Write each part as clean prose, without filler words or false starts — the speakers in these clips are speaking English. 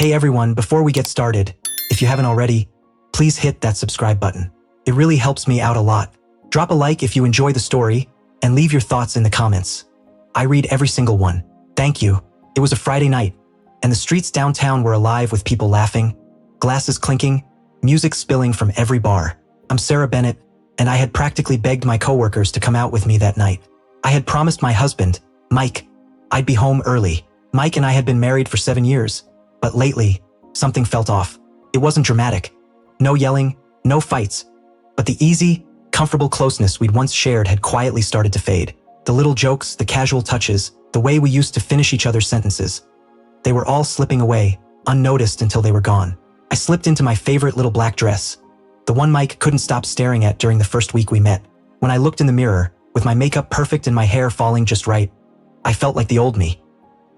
Hey everyone, before we get started, if you haven't already, please hit that subscribe button. It really helps me out a lot. Drop a like if you enjoy the story, and leave your thoughts in the comments. I read every single one. Thank you. It was a Friday night, and the streets downtown were alive with people laughing, glasses clinking, music spilling from every bar. I'm Sarah Bennett, and I had practically begged my coworkers to come out with me that night. I had promised my husband, Mike, I'd be home early. Mike and I had been married for 7 years, but lately, something felt off. It wasn't dramatic. No yelling, no fights. But the easy, comfortable closeness we'd once shared had quietly started to fade. The little jokes, the casual touches, the way we used to finish each other's sentences. They were all slipping away, unnoticed until they were gone. I slipped into my favorite little black dress, the one Mike couldn't stop staring at during the first week we met. When I looked in the mirror, with my makeup perfect and my hair falling just right, I felt like the old me.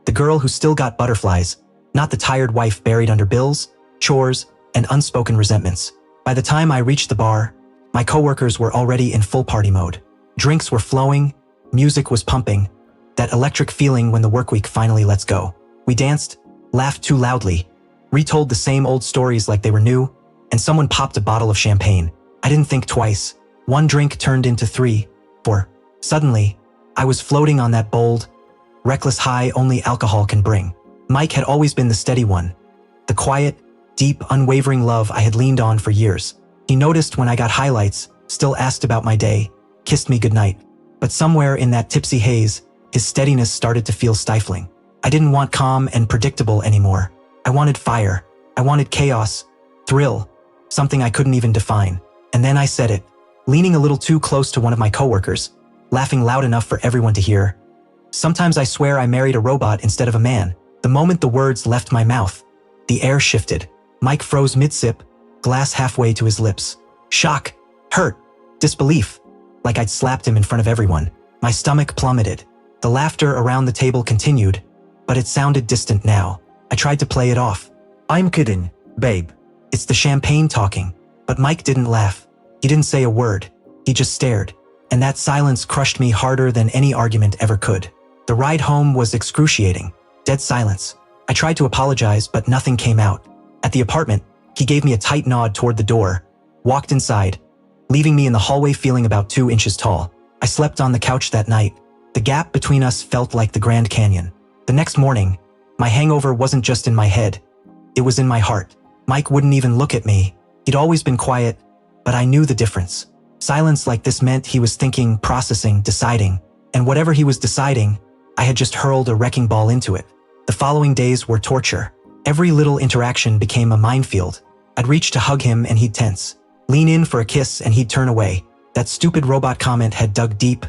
The girl who still got butterflies, not the tired wife buried under bills, chores, and unspoken resentments. By the time I reached the bar, my coworkers were already in full party mode. Drinks were flowing, music was pumping, that electric feeling when the workweek finally lets go. We danced, laughed too loudly, retold the same old stories like they were new, and someone popped a bottle of champagne. I didn't think twice. One drink turned into 3, 4. Suddenly, I was floating on that bold, reckless high only alcohol can bring. Mike had always been the steady one, the quiet, deep, unwavering love I had leaned on for years. He noticed when I got highlights, still asked about my day, kissed me goodnight. But somewhere in that tipsy haze, his steadiness started to feel stifling. I didn't want calm and predictable anymore. I wanted fire. I wanted chaos, thrill, something I couldn't even define. And then I said it, leaning a little too close to one of my coworkers, laughing loud enough for everyone to hear. Sometimes I swear I married a robot instead of a man. The moment the words left my mouth, the air shifted. Mike froze mid-sip, glass halfway to his lips. Shock, hurt, disbelief, like I'd slapped him in front of everyone. My stomach plummeted. The laughter around the table continued, but it sounded distant now. I tried to play it off. I'm kidding, babe. It's the champagne talking. But Mike didn't laugh. He didn't say a word. He just stared. And that silence crushed me harder than any argument ever could. The ride home was excruciating. Dead silence. I tried to apologize, but nothing came out. At the apartment, he gave me a tight nod toward the door, walked inside, leaving me in the hallway feeling about 2 inches tall. I slept on the couch that night. The gap between us felt like the Grand Canyon. The next morning, my hangover wasn't just in my head. It was in my heart. Mike wouldn't even look at me. He'd always been quiet, but I knew the difference. Silence like this meant he was thinking, processing, deciding. And whatever he was deciding, I had just hurled a wrecking ball into it. The following days were torture. Every little interaction became a minefield. I'd reach to hug him and he'd tense. Lean in for a kiss and he'd turn away. That stupid robot comment had dug deep,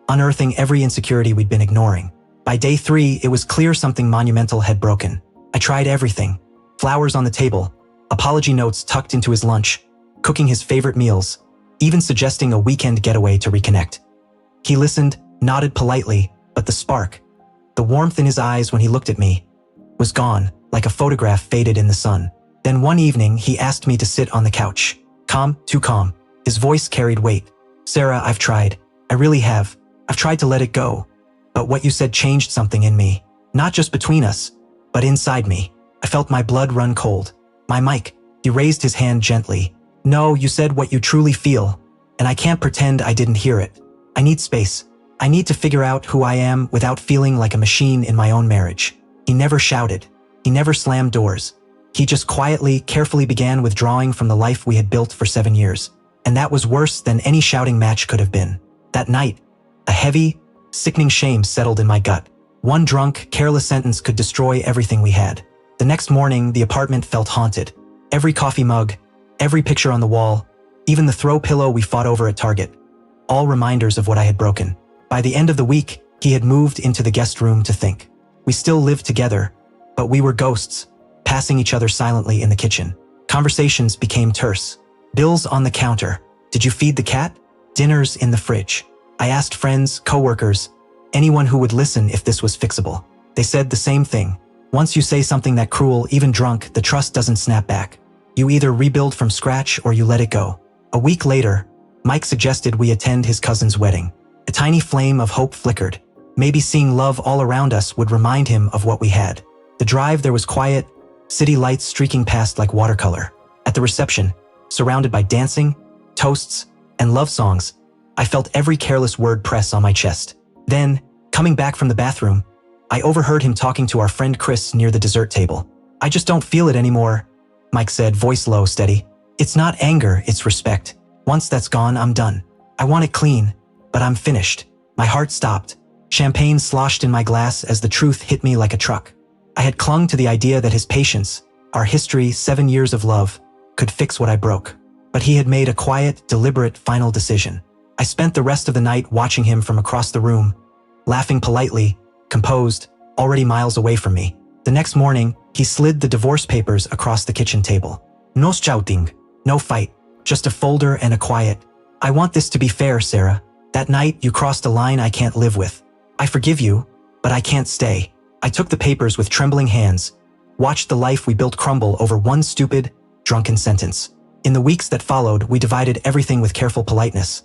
unearthing every insecurity we'd been ignoring. By day 3, it was clear something monumental had broken. I tried everything. Flowers on the table, apology notes tucked into his lunch, cooking his favorite meals, even suggesting a weekend getaway to reconnect. He listened, nodded politely, but the spark, the warmth in his eyes when he looked at me, was gone, like a photograph faded in the sun. Then one evening, he asked me to sit on the couch. Calm, too calm. His voice carried weight. Sarah, I've tried. I really have. I've tried to let it go. But what you said changed something in me. Not just between us, but inside me. I felt my blood run cold. My Mike, he raised his hand gently. No, you said what you truly feel, and I can't pretend I didn't hear it. I need space. I need to figure out who I am without feeling like a machine in my own marriage. He never shouted. He never slammed doors. He just quietly, carefully began withdrawing from the life we had built for 7 years. And that was worse than any shouting match could have been. That night, a heavy, sickening shame settled in my gut. One drunk, careless sentence could destroy everything we had. The next morning, the apartment felt haunted. Every coffee mug, every picture on the wall, even the throw pillow we fought over at Target. All reminders of what I had broken. By the end of the week, he had moved into the guest room to think. We still lived together, but we were ghosts, passing each other silently in the kitchen. Conversations became terse. Bills on the counter. Did you feed the cat? Dinners in the fridge. I asked friends, coworkers, anyone who would listen if this was fixable. They said the same thing. Once you say something that cruel, even drunk, the trust doesn't snap back. You either rebuild from scratch or you let it go. A week later, Mike suggested we attend his cousin's wedding. A tiny flame of hope flickered. Maybe seeing love all around us would remind him of what we had. The drive there was quiet, city lights streaking past like watercolor. At the reception, surrounded by dancing, toasts, and love songs, I felt every careless word press on my chest. Then, coming back from the bathroom, I overheard him talking to our friend Chris near the dessert table. "I just don't feel it anymore," Mike said, voice low, steady. "It's not anger, it's respect. Once that's gone, I'm done. I want it clean, but I'm finished." My heart stopped. Champagne sloshed in my glass as the truth hit me like a truck. I had clung to the idea that his patience, our history, 7 years of love, could fix what I broke. But he had made a quiet, deliberate, final decision. I spent the rest of the night watching him from across the room, laughing politely, composed, already miles away from me. The next morning, he slid the divorce papers across the kitchen table. "No shouting, no fight, just a folder and a quiet. I want this to be fair, Sarah. That night, you crossed a line I can't live with. I forgive you, but I can't stay." I took the papers with trembling hands, watched the life we built crumble over one stupid, drunken sentence. In the weeks that followed, we divided everything with careful politeness.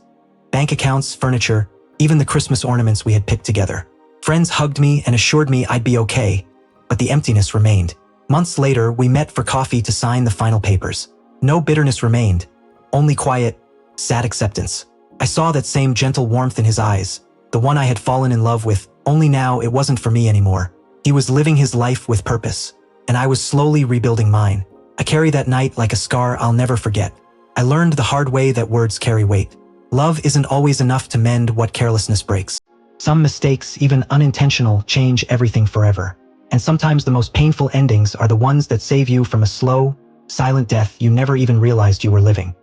Bank accounts, furniture, even the Christmas ornaments we had picked together. Friends hugged me and assured me I'd be okay, but the emptiness remained. Months later, we met for coffee to sign the final papers. No bitterness remained, only quiet, sad acceptance. I saw that same gentle warmth in his eyes, the one I had fallen in love with, only now it wasn't for me anymore. He was living his life with purpose, and I was slowly rebuilding mine. I carry that night like a scar I'll never forget. I learned the hard way that words carry weight. Love isn't always enough to mend what carelessness breaks. Some mistakes, even unintentional, change everything forever. And sometimes the most painful endings are the ones that save you from a slow, silent death you never even realized you were living.